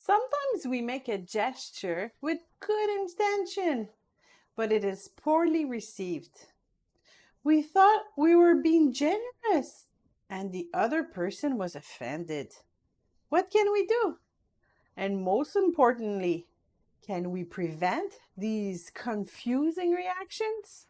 Sometimes we make a gesture with good intention, but it is poorly received. We thought we were being generous, and the other person was offended. What can we do? And most importantly, can we prevent these confusing reactions?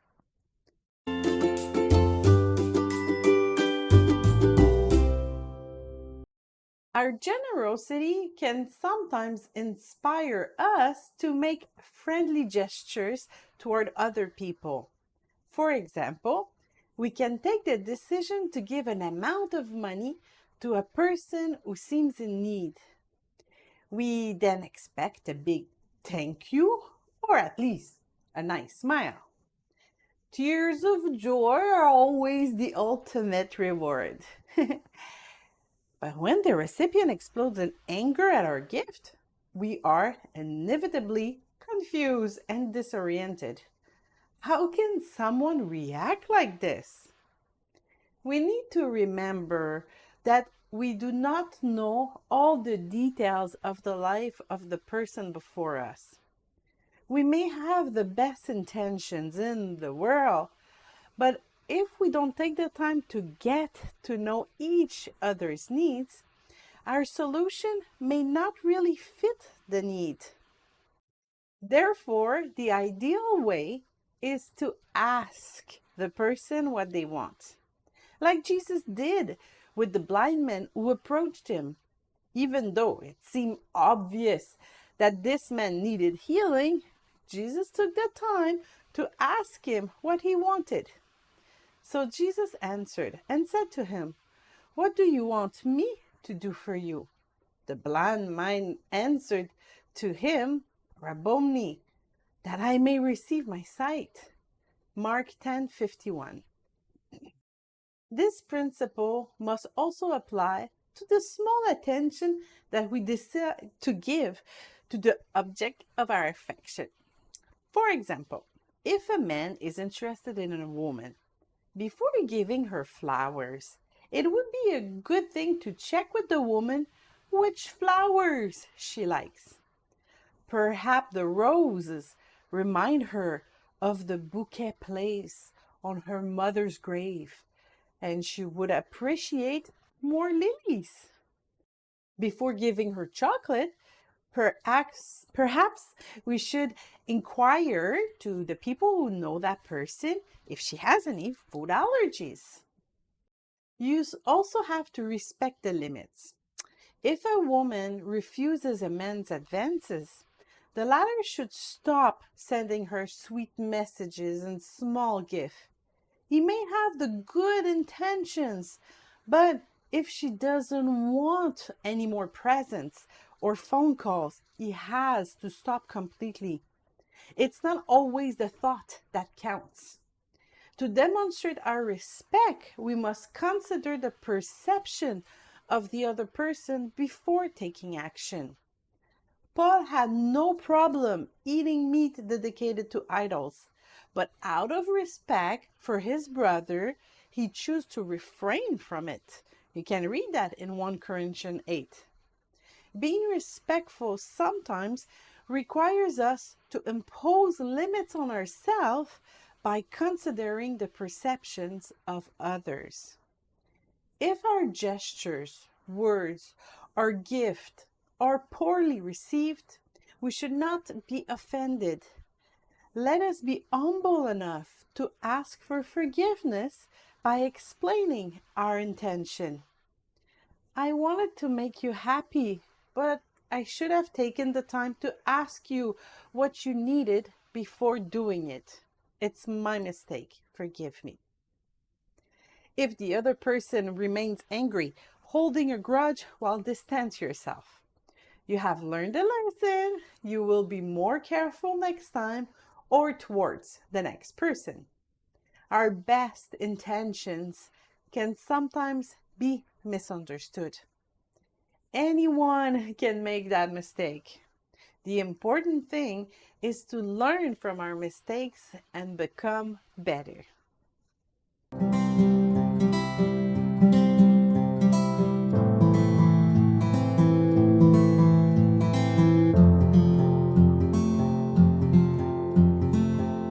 Our generosity can sometimes inspire us to make friendly gestures toward other people. For example, we can take the decision to give an amount of money to a person who seems in need. We then expect a big thank you or at least a nice smile. Tears of joy are always the ultimate reward. But when the recipient explodes in anger at our gift, we are inevitably confused and disoriented. How can someone react like this? We need to remember that we do not know all the details of the life of the person before us. We may have the best intentions in the world, but if we don't take the time to get to know each other's needs, our solution may not really fit the need. Therefore, the ideal way is to ask the person what they want, like Jesus did with the blind man who approached him. Even though it seemed obvious that this man needed healing, Jesus took the time to ask him what he wanted. So Jesus answered and said to him, "What do you want me to do for you?" The blind man answered to him, "Rabboni, that I may receive my sight." Mark 10:51. This principle must also apply to the small attention that we decide to give to the object of our affection. For example, if a man is interested in a woman, before giving her flowers, it would be a good thing to check with the woman which flowers she likes. Perhaps the roses remind her of the bouquet placed on her mother's grave, and she would appreciate more lilies. Before giving her chocolate, perhaps we should inquire to the people who know that person if she has any food allergies. You also have to respect the limits. If a woman refuses a man's advances, the latter should stop sending her sweet messages and small gifts. He may have the good intentions, but if she doesn't want any more presents or phone calls, he has to stop completely. It's not always the thought that counts. To demonstrate our respect, we must consider the perception of the other person before taking action. Paul had no problem eating meat dedicated to idols, but out of respect for his brother, he chose to refrain from it. You can read that in 1 Corinthians 8. Being respectful sometimes requires us to impose limits on ourselves by considering the perceptions of others. If our gestures, words, or gift are poorly received, we should not be offended. Let us be humble enough to ask for forgiveness by explaining our intention. I wanted to make you happy, but I should have taken the time to ask you what you needed before doing it. It's my mistake. Forgive me. If the other person remains angry, holding a grudge, well, distance yourself. You have learned a lesson. You will be more careful next time or towards the next person. Our best intentions can sometimes be misunderstood. Anyone can make that mistake. The important thing is to learn from our mistakes and become better.